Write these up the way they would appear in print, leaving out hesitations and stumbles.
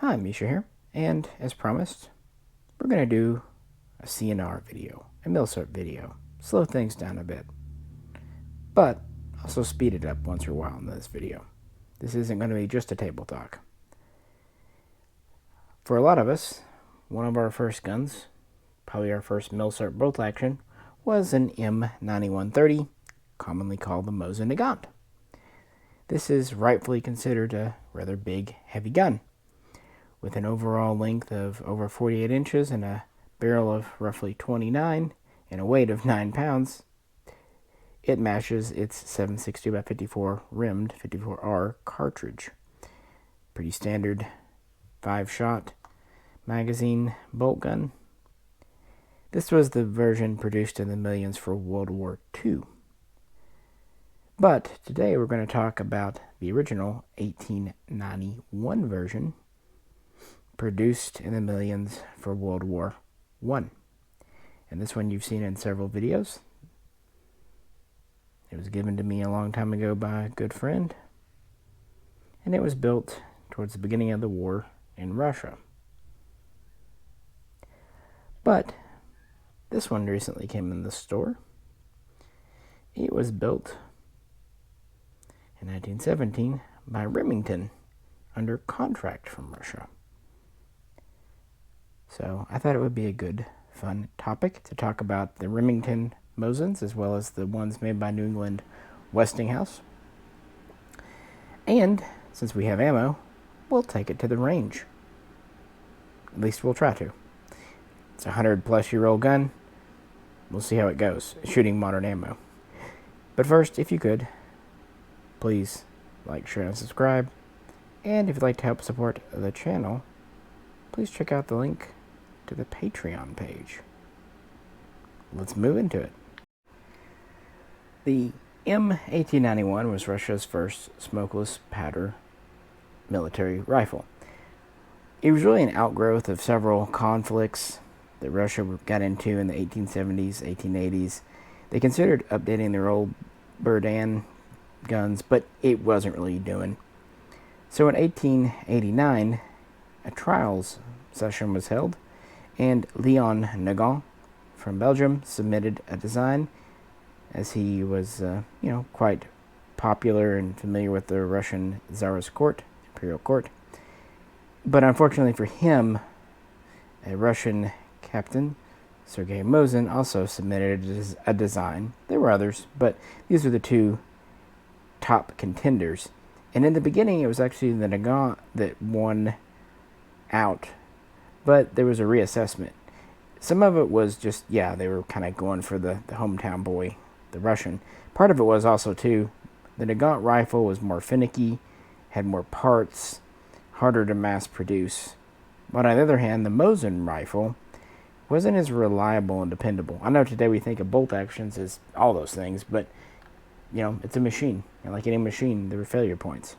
Hi, Misha here, and as promised, we're going to do a CNR video, a milsurp video. Slow things down a bit, but also speed it up once in a while in this video. This isn't going to be just a table talk. For a lot of us, one of our first guns, probably our first milsurp bolt action, was an M9130, commonly called the Mosin Nagant. This is rightfully considered a rather big, heavy gun, with an overall length of over 48 inches and a barrel of roughly 29 and a weight of 9 pounds. It matches its 7.62x54 rimmed 54R cartridge. Pretty standard 5-shot magazine bolt gun. This was the version produced in the millions for World War II. But today we're going to talk about the original 1891 version, produced in the millions for World War I. And this one you've seen in several videos. It was given to me a long time ago by a good friend, and it was built towards the beginning of the war in Russia. But this one recently came in the store. It was built in 1917 by Remington under contract from Russia. So I thought it would be a good, fun topic to talk about the Remington Mosins, as well as the ones made by New England Westinghouse. And since we have ammo, we'll take it to the range. At least we'll try to. It's a 100-plus-year-old gun. We'll see how it goes, shooting modern ammo. But first, if you could, please like, share, and subscribe. And if you'd like to help support the channel, please check out the link to the Patreon page. Let's move into it. The M1891 was Russia's first smokeless powder military rifle. It was really an outgrowth of several conflicts that Russia got into in the 1870s, 1880s. They considered updating their old Berdan guns, but it wasn't really doing. So in 1889, a trials session was held, and Leon Nagant from Belgium submitted a design, as he was, quite popular and familiar with the Russian Tsarist court, imperial court. But unfortunately for him, a Russian captain, Sergei Mosin, also submitted a design. There were others, but these are the two top contenders. And in the beginning, it was actually the Nagant that won out, but there was a reassessment. Some of it was just, they were kind of going for the hometown boy, the Russian. Part of it was also, too, the Nagant rifle was more finicky, had more parts, harder to mass produce. But on the other hand, the Mosin rifle wasn't as reliable and dependable. I know today we think of bolt actions as all those things, but, it's a machine. And like any machine, there were failure points.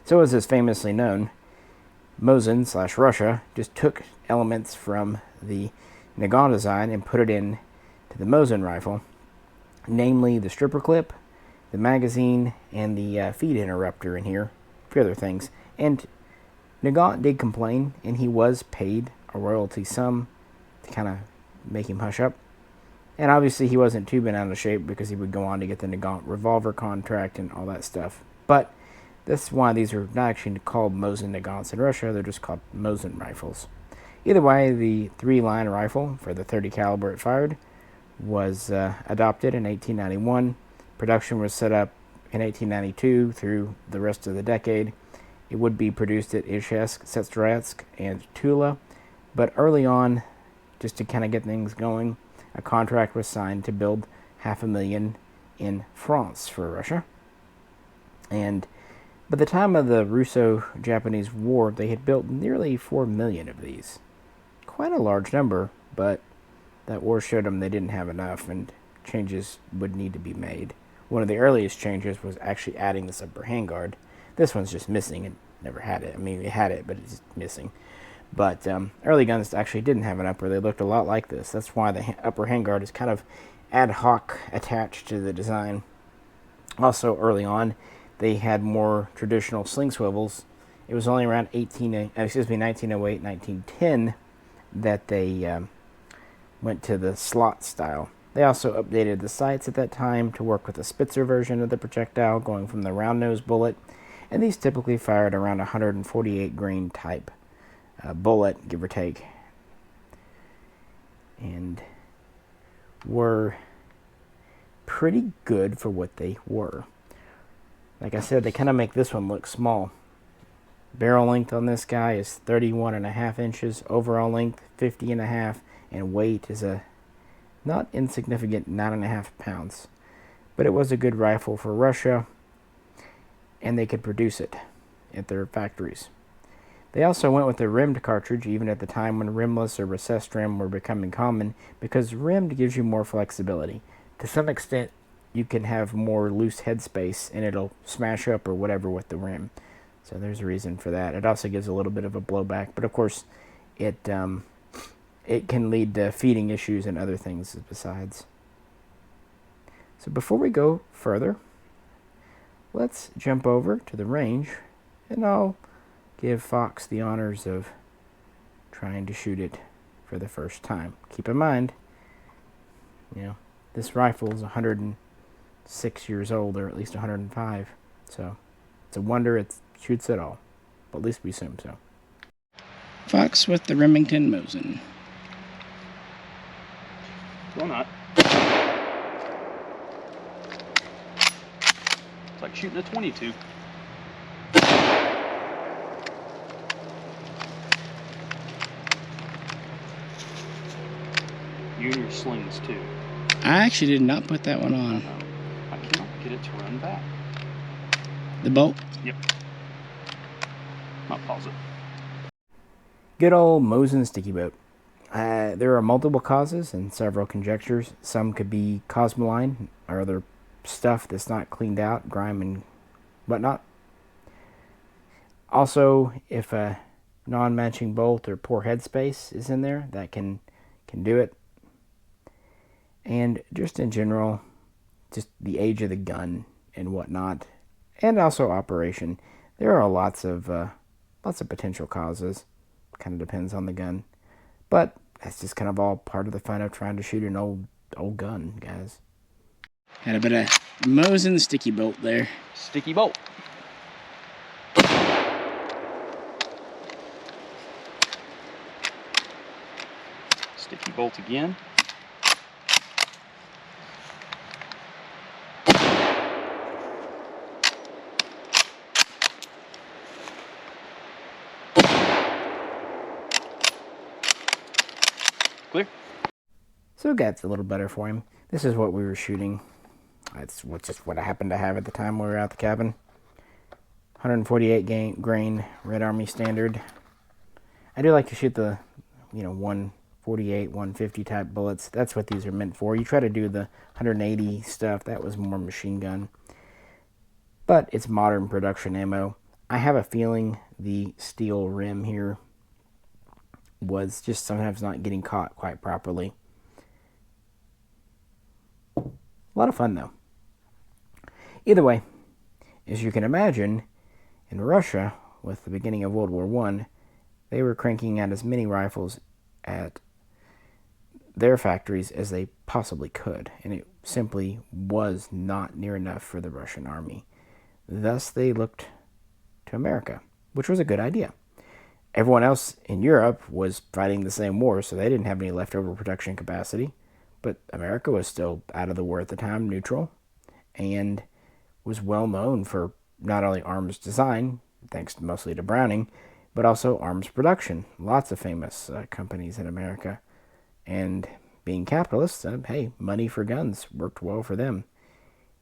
So as is famously known, Mosin / Russia just took elements from the Nagant design and put it in to the Mosin rifle, namely the stripper clip, the magazine, and the feed interrupter in here, a few other things. And Nagant did complain, and he was paid a royalty sum to kind of make him hush up. And obviously he wasn't too bent out of shape, because he would go on to get the Nagant revolver contract and all that stuff. But that's why these are not actually called Mosin Nagants in Russia. They're just called Mosin rifles. Either way, the 3-line rifle for the 30 caliber it fired was adopted in 1891. Production was set up in 1892 through the rest of the decade. It would be produced at Izhevsk, Tsarist, and Tula. But early on, just to kind of get things going, a contract was signed to build 500,000 in France for Russia. And by the time of the Russo-Japanese War, they had built nearly 4 million of these. Quite a large number, but that war showed them they didn't have enough, and changes would need to be made. One of the earliest changes was actually adding this upper handguard. This one's just missing. It never had it. I mean, it had it, but it's missing. But early guns actually didn't have an upper. They looked a lot like this. That's why the upper handguard is kind of ad hoc attached to the design. Also, early on, they had more traditional sling swivels It was only around 1908, 1910 that they went to the slot style. They also updated the sights at that time to work with the Spitzer version of the projectile, going from the round nose bullet, and these typically fired around 148 grain type bullet, give or take, and were pretty good for what they were. Like I said, they kind of make this one look small. Barrel length on this guy is 31.5 inches, overall length 50.5, and weight is a not insignificant 9.5 pounds. But it was a good rifle for Russia, and they could produce it at their factories. They also went with a rimmed cartridge, even at the time when rimless or recessed rim were becoming common, because rimmed gives you more flexibility. To some extent, you can have more loose headspace, and it'll smash up or whatever with the rim. So there's a reason for that. It also gives a little bit of a blowback, but of course, it can lead to feeding issues and other things besides. So before we go further, let's jump over to the range, and I'll give Fox the honors of trying to shoot it for the first time. Keep in mind, this rifle is 106 years old, or at least 105, so it's a wonder it shoots at all. But at least we assume so. Fox with the Remington Mosin. Or not. It's like shooting a 22. You and your slings too. I actually did not put that one on. I cannot get it to run back. The bolt? Yep. I'll pause it. Good old Mosin sticky boat. There are multiple causes and several conjectures. Some could be cosmoline or other stuff that's not cleaned out, grime and whatnot. Also, if a non-matching bolt or poor headspace is in there, that can do it. And just in general, just the age of the gun and whatnot, and also operation. There are lots of potential causes. Kind of depends on the gun, but that's just kind of all part of the fun of trying to shoot an old gun, guys. Had a bit of Mosin sticky bolt there. Sticky bolt. Sticky bolt again. Clear. So that's a little better for him. This is what we were shooting. That's just what I happened to have at the time we were at the cabin. 148 grain Red Army standard. I do like to shoot the 148, 150 type bullets. That's what these are meant for. You try to do the 180 stuff. That was more machine gun. But it's modern production ammo. I have a feeling the steel rim here was just sometimes not getting caught quite properly. A lot of fun though. Either way, as you can imagine, in Russia, with the beginning of World War I, they were cranking out as many rifles at their factories as they possibly could, and it simply was not near enough for the Russian army. Thus, they looked to America, which was a good idea. Everyone else in Europe was fighting the same war, so they didn't have any leftover production capacity. But America was still out of the war at the time, neutral, and was well known for not only arms design, thanks mostly to Browning, but also arms production. Lots of famous companies in America. And being capitalists, hey, money for guns worked well for them.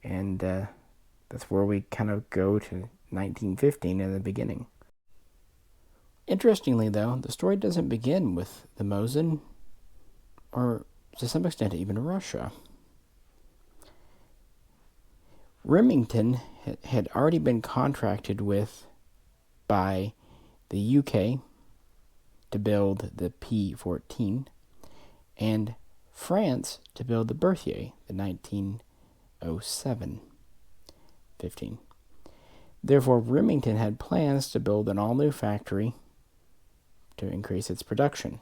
And that's where we kind of go to 1915 in the beginning. Interestingly, though, the story doesn't begin with the Mosin, or to some extent even Russia. Remington had already been contracted with by the UK to build the P-14, and France to build the Berthier, the 1907 15. Therefore, Remington had plans to build an all-new factory to increase its production.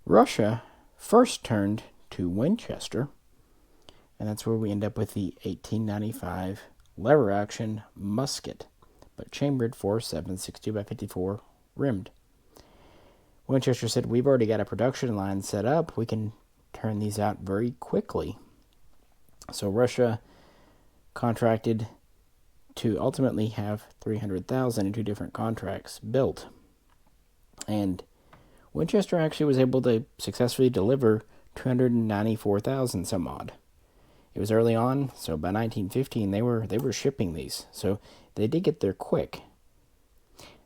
Russia first turned to Winchester, and that's where we end up with the 1895 lever-action musket, but chambered for 7.62 by 54 rimmed. Winchester said, "We've already got a production line set up. We can turn these out very quickly." So Russia contracted to ultimately have 300,000 in two different contracts built. And Winchester actually was able to successfully deliver 294,000 some odd. It was early on, so by 1915 they were shipping these. So they did get there quick.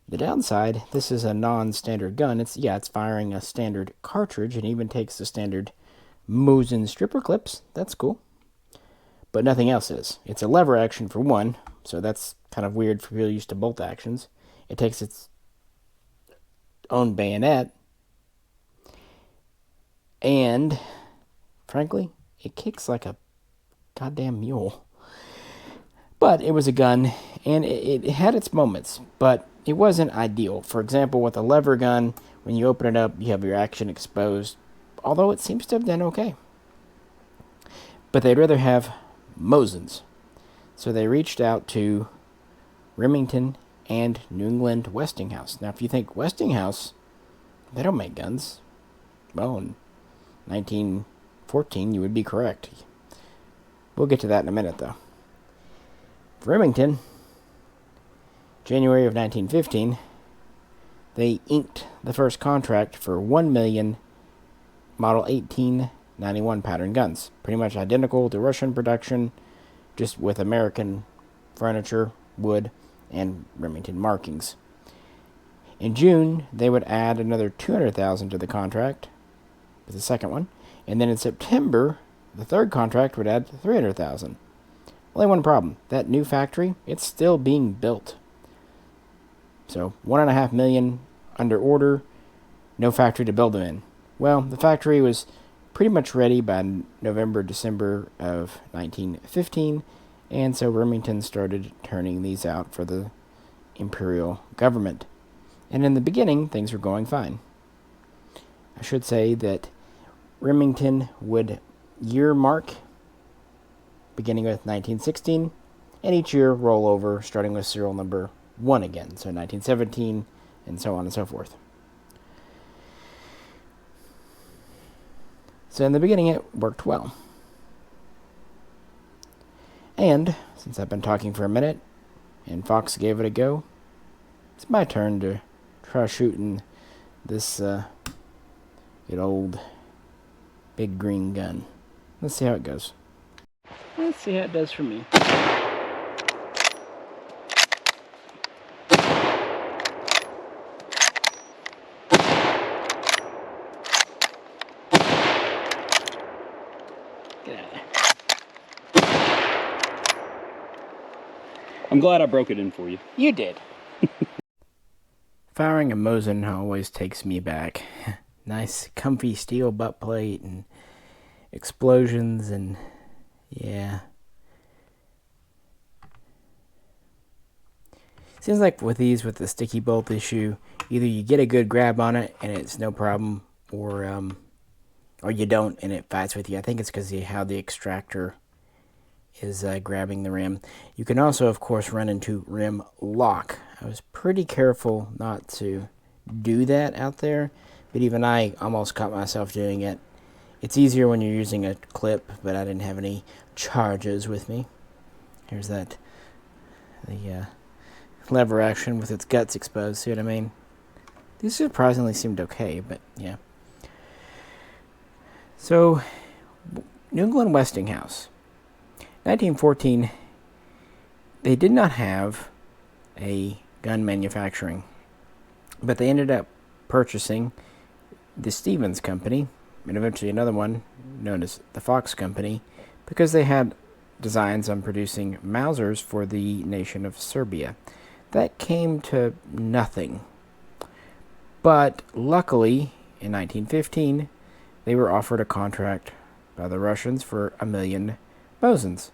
The downside, this is a non-standard gun. It's firing a standard cartridge and even takes the standard Mosin stripper clips. That's cool. But nothing else is. It's a lever action for one, so that's kind of weird for people used to bolt actions. It takes its own bayonet, and frankly, it kicks like a goddamn mule. But it was a gun, and it had its moments, but it wasn't ideal. For example, with a lever gun, when you open it up, you have your action exposed, although it seems to have done okay. But they'd rather have Mosins. So they reached out to Remington and New England Westinghouse. Now, if you think Westinghouse, they don't make guns. Well, in 1914, you would be correct. We'll get to that in a minute, though. Remington, January of 1915, they inked the first contract for 1 million Model 1891 pattern guns. Pretty much identical to Russian production, just with American furniture, wood, and Remington markings. In June, they would add another 200,000 to the contract, with the second one, and then in September, the third contract would add 300,000. Only one problem. That new factory, it's still being built. So, 1.5 million under order, no factory to build them in. Well, the factory was pretty much ready by November, December of 1915, and so Remington started turning these out for the imperial government. And in the beginning, things were going fine. I should say that Remington would year mark, beginning with 1916, and each year roll over, starting with serial number 1 again, so 1917, and so on and so forth. So in the beginning, it worked well. And, since I've been talking for a minute, and Fox gave it a go, it's my turn to try shooting this good old big green gun. Let's see how it goes. Let's see how it does for me. Get out of there. I'm glad I broke it in for you. You did. Firing a Mosin always takes me back. Nice, comfy steel butt plate and explosions and yeah. Seems like with these, with the sticky bolt issue, either you get a good grab on it and it's no problem, or you don't and it fights with you. I think it's because of how the extractor is grabbing the rim. You can also, of course, run into rim lock. I was pretty careful not to do that out there, but even I almost caught myself doing it. It's easier when you're using a clip, but I didn't have any charges with me. Here's that, the lever action with its guts exposed, see what I mean? These surprisingly seemed okay, but yeah. So, New England Westinghouse. 1914, they did not have a gun manufacturing, but they ended up purchasing the Stevens Company, and eventually another one known as the Fox Company, because they had designs on producing Mausers for the nation of Serbia. That came to nothing. But luckily, in 1915, they were offered a contract by the Russians for 1 million Mosins.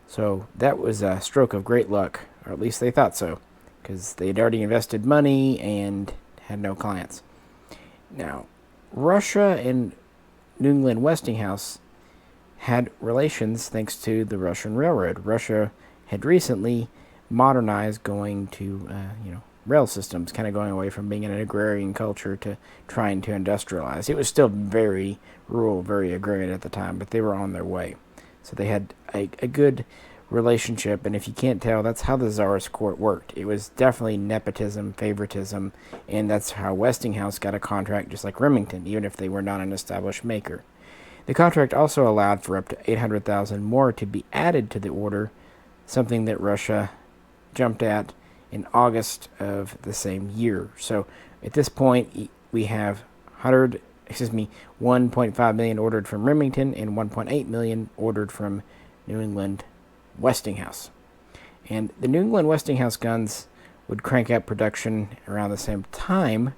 So that was a stroke of great luck, or at least they thought so, because they had already invested money and had no clients. Now, Russia and New England Westinghouse had relations thanks to the Russian Railroad. Russia had recently modernized, going to rail systems, kind of going away from being an agrarian culture to trying to industrialize. It was still very rural, very agrarian at the time, but they were on their way. So they had a good relationship, and if you can't tell, that's how the Tsarist court worked. It was definitely nepotism, favoritism, and that's how Westinghouse got a contract just like Remington, even if they were not an established maker. The contract also allowed for up to 800,000 more to be added to the order, something that Russia jumped at in August of the same year. So at this point, we have 1.5 million ordered from Remington and 1.8 million ordered from New England Westinghouse. And the New England Westinghouse guns would crank up production around the same time.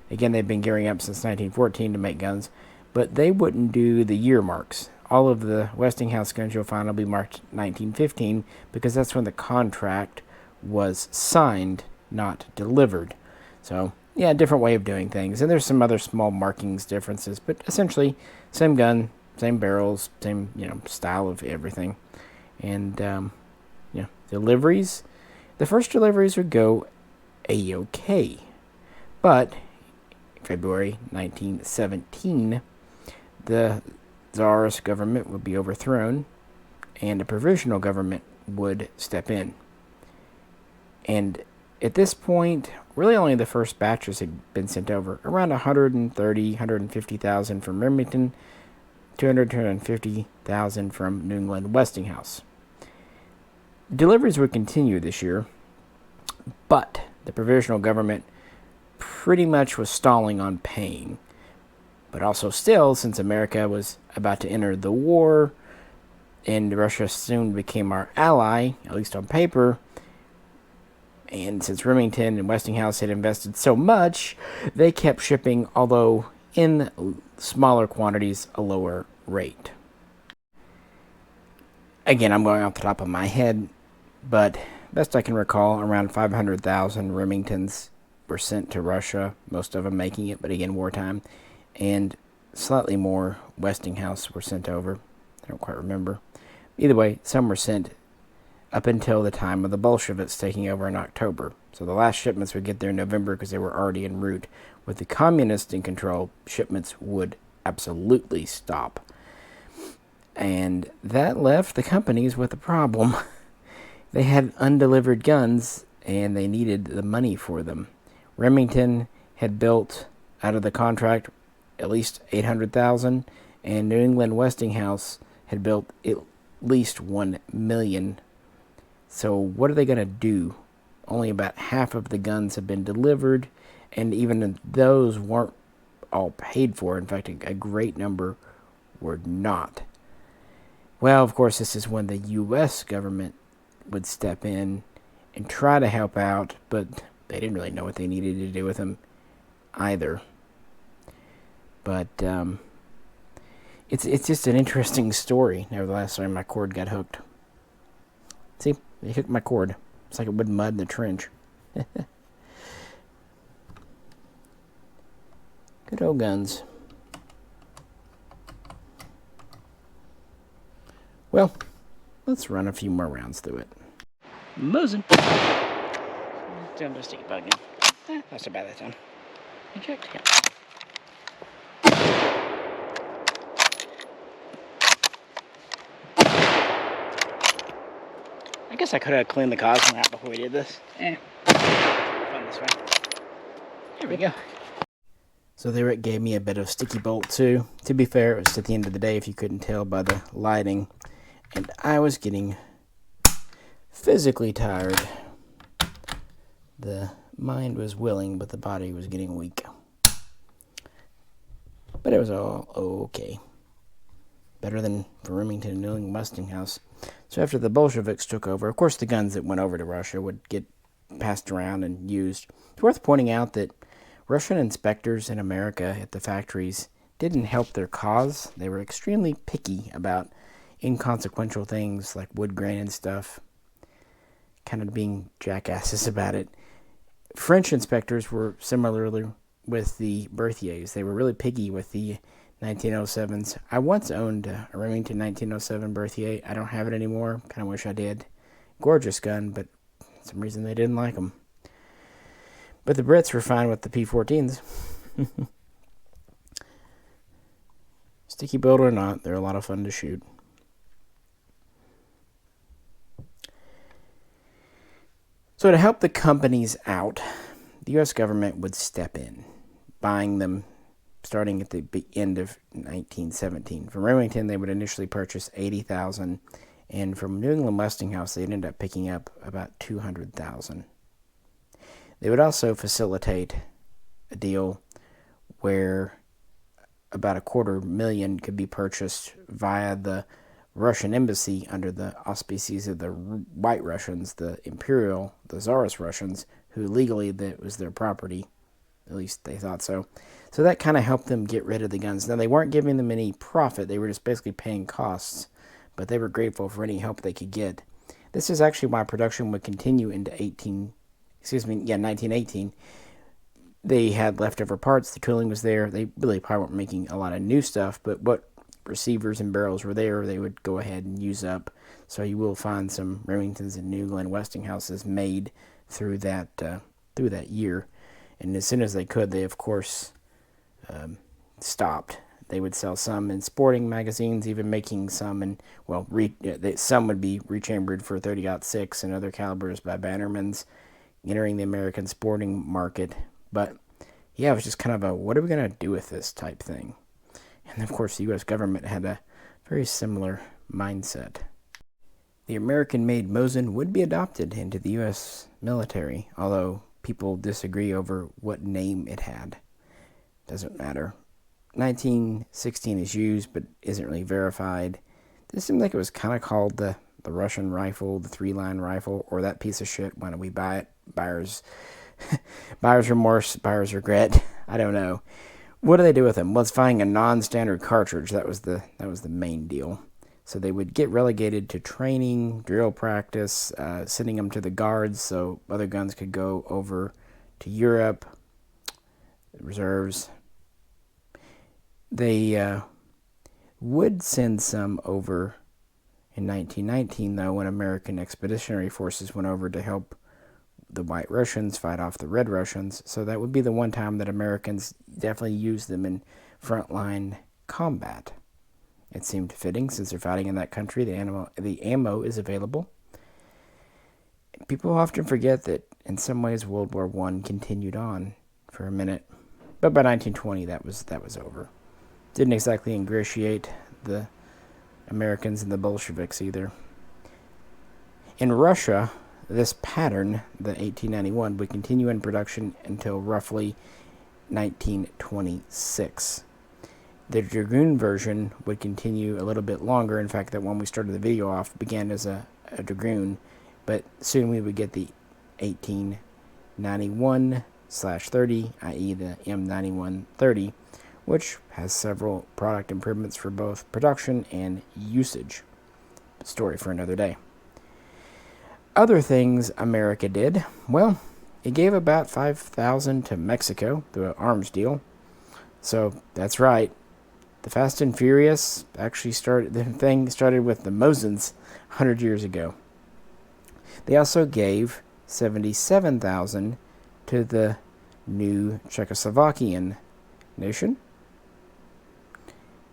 Again, they've been gearing up since 1914 to make guns, but they wouldn't do the year marks. All of the Westinghouse guns you'll find will be marked 1915 because that's when the contract was signed, not delivered. So, yeah, different way of doing things. And there's some other small markings differences, but essentially same gun, same barrels, same style of everything. And deliveries. The first deliveries would go A-OK. But February 1917, the Tsarist government would be overthrown, and a provisional government would step in. And at this point, really only the first batches had been sent over. Around 150,000 from Remington, 250,000 from New England Westinghouse. Deliveries would continue this year, but the provisional government pretty much was stalling on paying. But also still, since America was about to enter the war, and Russia soon became our ally, at least on paper, and since Remington and Westinghouse had invested so much, they kept shipping, although in smaller quantities, a lower rate. Again, I'm going off the top of my head, but best I can recall, around 500,000 Remingtons were sent to Russia, most of them making it, but again, wartime, and slightly more Westinghouse were sent over. I don't quite remember. Either way, some were sent up until the time of the Bolsheviks taking over in October. So the last shipments would get there in November because they were already en route. With the communists in control, shipments would absolutely stop. And that left the companies with a problem. They had undelivered guns, and they needed the money for them. Remington had built, out of the contract, at least 800,000, and New England Westinghouse had built at least 1 million. So what are they going to do? Only about half of the guns have been delivered, and even those weren't all paid for. In fact, a great number were not. Well, of course, this is when the U.S. government would step in and try to help out, but they didn't really know what they needed to do with them either. But it's just an interesting story. Nevertheless, sorry, my cord got hooked. See, they hooked my cord. It's like it would mud in the trench. Good old guns. Well, let's run a few more rounds through it. Mosin. Down to stick it back again. Not so bad that time. Eject. Yeah. I guess I could have cleaned the Cosmo out before we did this. Fun this way. Here we go. So there it gave me a bit of sticky bolt too. To be fair, it was at the end of the day if you couldn't tell by the lighting. And I was getting physically tired. The mind was willing, but the body was getting weak. But it was all okay. Better than for Remington and New England Westinghouse. So after the Bolsheviks took over, of course the guns that went over to Russia would get passed around and used. It's worth pointing out that Russian inspectors in America at the factories didn't help their cause. They were extremely picky about inconsequential things like wood grain and stuff, kind of being jackasses about it. French inspectors were similarly with the Berthiers. They were really piggy with the 1907s. I once owned a Remington 1907 Berthier. I don't have it anymore. Kind of wish I did. Gorgeous gun, but for some reason they didn't like them. But the Brits were fine with the P14s. Sticky build or not, they're a lot of fun to shoot. So to help the companies out, the U.S. government would step in, buying them starting at the end of 1917. From Remington, they would initially purchase 80,000, and from New England Westinghouse, they'd end up picking up about 200,000. They would also facilitate a deal where about $250,000 could be purchased via the Russian embassy under the auspices of the White Russians, the Tsarist Russians, who legally that was their property. At least they thought so. So that kind of helped them get rid of the guns. Now, they weren't giving them any profit. They were just basically paying costs, but they were grateful for any help they could get. This is actually why production would continue into 1918. They had leftover parts. The tooling was there. They really probably weren't making a lot of new stuff, but what receivers and barrels were there, they would go ahead and use up. So you will find some Remingtons and New England Westinghouses made through that year. And as soon as they could, they of course stopped. They would sell some in sporting magazines, even making some in, some would be rechambered for 30-06 and other calibers by Bannerman's, entering the American sporting market. But yeah, it was just kind of a, what are we going to do with this type thing? And of course, the U.S. government had a very similar mindset. The American-made Mosin would be adopted into the U.S. military, although people disagree over what name it had. Doesn't matter. 1916 is used, but isn't really verified. This seemed like it was kind of called the Russian rifle, the 3-line rifle, or that piece of shit. Why don't we buy it? Buyer's remorse, buyer's regret. I don't know. What do they do with them? Well, it's finding a non-standard cartridge. That was the main deal. So they would get relegated to training, drill practice, sending them to the guards so other guns could go over to Europe, reserves. They would send some over in 1919, though, when American expeditionary forces went over to help the White Russians fight off the Red Russians. So that would be the one time that Americans definitely used them in frontline combat. It seemed fitting since they're fighting in that country. The ammo is available. People often forget that in some ways World War I continued on for a minute, but by 1920 that was over. Didn't exactly ingratiate the Americans and the Bolsheviks either. In Russia, this pattern, the 1891, would continue in production until roughly 1926. The Dragoon version would continue a little bit longer. In fact, that one we started the video off began as a Dragoon, but soon we would get the 1891/30, i.e. the M9130, which has several product improvements for both production and usage. Story for another day. Other things America did, well, it gave about 5,000 to Mexico through an arms deal. So that's right. The Fast and Furious actually started with the Mosins 100 years ago. They also gave 77,000 to the new Czechoslovakian nation.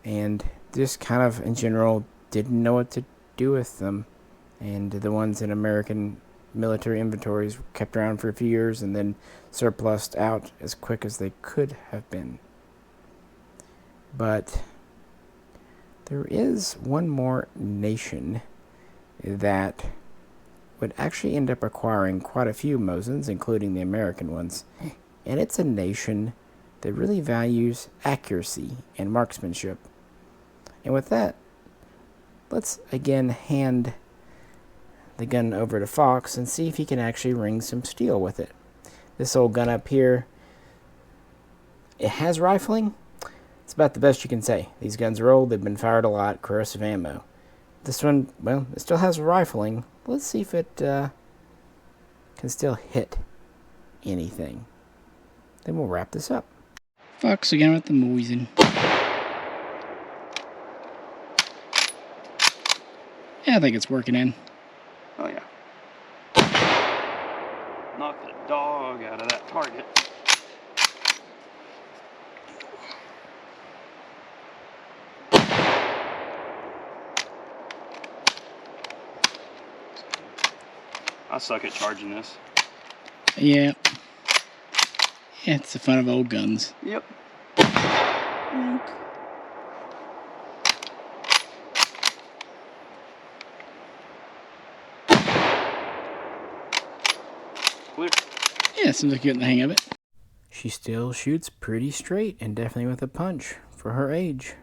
And just kind of, in general, didn't know what to do with them. And the ones in American military inventories kept around for a few years and then surplused out as quick as they could have been. But there is one more nation that would actually end up acquiring quite a few Mosins, including the American ones. And it's a nation that really values accuracy and marksmanship. And with that, let's again hand the gun over to Fox and see if he can actually ring some steel with it. This old gun up here, it has rifling. It's about the best you can say. These guns are old, they've been fired a lot, corrosive ammo. This one, well, it still has rifling. Let's see if it can still hit anything. Then we'll wrap this up. Fox again with the Mosin. Yeah, I think it's working in. Oh yeah. Knock the dog out of that target. I suck at charging this. Yeah. Yeah, it's the fun of old guns. Yep. Clear. Yeah, seems like you're getting the hang of it. She still shoots pretty straight and definitely with a punch for her age.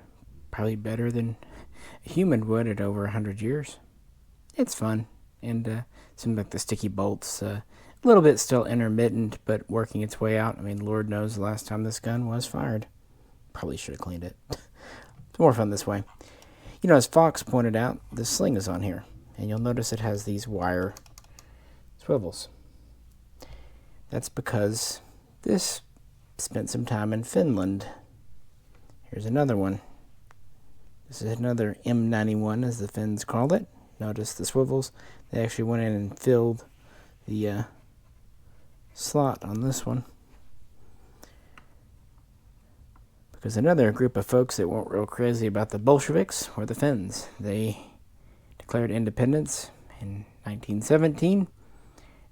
Probably better than a human would at over 100 years. It's fun, and seems like the sticky bolts a little bit still intermittent, but working its way out. I mean, Lord knows the last time this gun was fired. Probably should have cleaned it. It's more fun this way. You know, as Fox pointed out, the sling is on here, and you'll notice it has these wire swivels. That's because this spent some time in Finland. Here's another one. This is another M91, as the Finns called it. Notice the swivels. They actually went in and filled the slot on this one. Because another group of folks that weren't real crazy about the Bolsheviks were the Finns. They declared independence in 1917,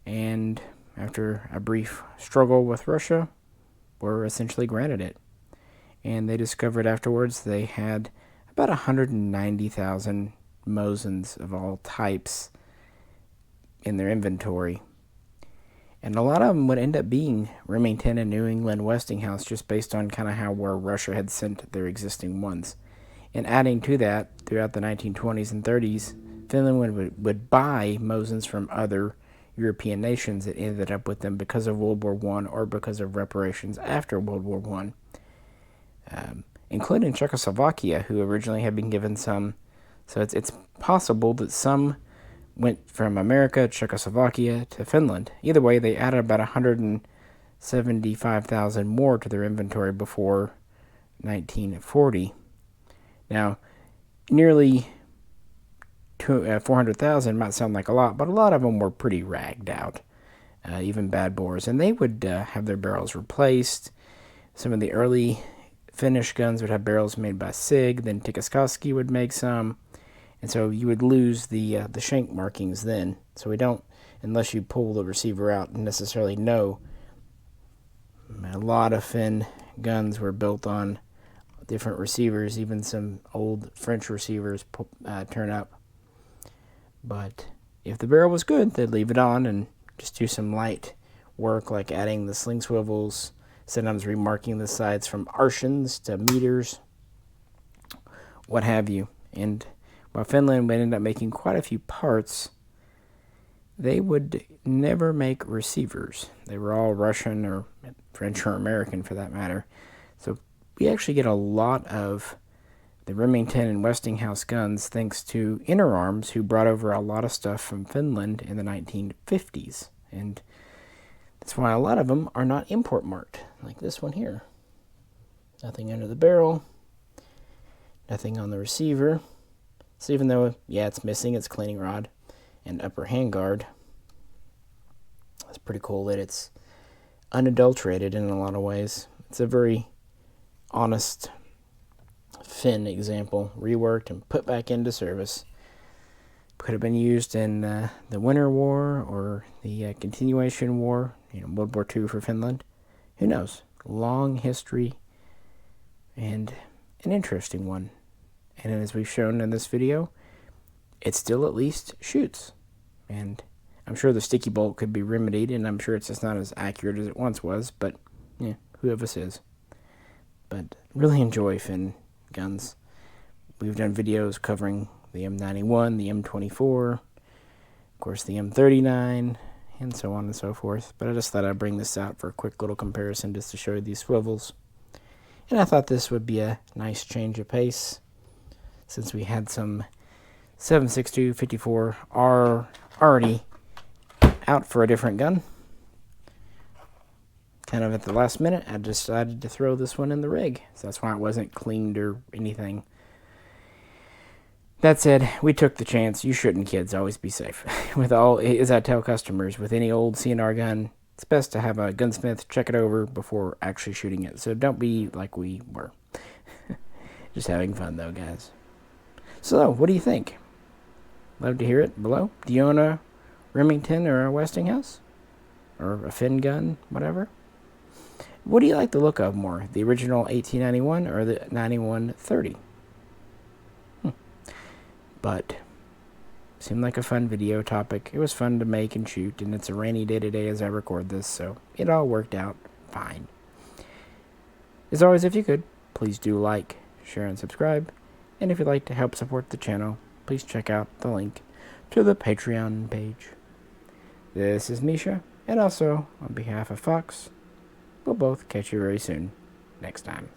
and after a brief struggle with Russia, were essentially granted it. And they discovered afterwards they had about 190,000 Mosins of all types in their inventory. And a lot of them would end up being Remington and New England Westinghouse, just based on kind of how where Russia had sent their existing ones. And adding to that, throughout the 1920s and 30s, Finland would buy Mosins from other European nations that ended up with them because of World War I or because of reparations after World War I, including Czechoslovakia, who originally had been given some. So it's possible that some went from America, Czechoslovakia, to Finland. Either way, they added about 175,000 more to their inventory before 1940. Now, nearly 400,000 might sound like a lot, but a lot of them were pretty ragged out, even bad bores. And they would have their barrels replaced. Some of the early Finnish guns would have barrels made by Sig, then Tikaskoski would make some. And so you would lose the shank markings then. So we don't, unless you pull the receiver out, necessarily know. A lot of Finn guns were built on different receivers, even some old French receivers turn up. But if the barrel was good, they'd leave it on and just do some light work like adding the sling swivels, sometimes remarking the sides from arshins to meters, what have you. And while Finland would end up making quite a few parts, they would never make receivers. They were all Russian or French or American for that matter. So we actually get a lot of the Remington and Westinghouse guns thanks to Inner Arms, who brought over a lot of stuff from Finland in the 1950s. And that's why a lot of them are not import marked, like this one here. Nothing under the barrel, nothing on the receiver. So even though, yeah, it's missing its cleaning rod and upper handguard, it's pretty cool that it's unadulterated in a lot of ways. It's a very honest Finn example, reworked and put back into service. Could have been used in the Winter War or the Continuation War, World War II for Finland. Who knows? Long history and an interesting one. And as we've shown in this video, it still at least shoots. And I'm sure the sticky bolt could be remedied, and I'm sure it's just not as accurate as it once was, but yeah, who of us is? But really enjoy Finn guns. We've done videos covering the M91, the M24, of course the M39, and so on and so forth. But I just thought I'd bring this out for a quick little comparison just to show you these swivels. And I thought this would be a nice change of pace, since we had some 7.62 are already out for a different gun. Kind of at the last minute, I decided to throw this one in the rig. So that's why it wasn't cleaned or anything. That said, we took the chance. You shouldn't, kids. Always be safe. As I tell customers, with any old CNR gun, it's best to have a gunsmith check it over before actually shooting it. So don't be like we were. Just having fun, though, guys. So, what do you think? Love to hear it below. Do you own a Remington or a Westinghouse? Or a Finn gun, whatever? What do you like the look of more? The original 1891 or the 9130? But seemed like a fun video topic. It was fun to make and shoot, and it's a rainy day today as I record this, so it all worked out fine. As always, if you could, please do like, share, and subscribe. And if you'd like to help support the channel, please check out the link to the Patreon page. This is Misha, and also on behalf of Fox, we'll both catch you very soon next time.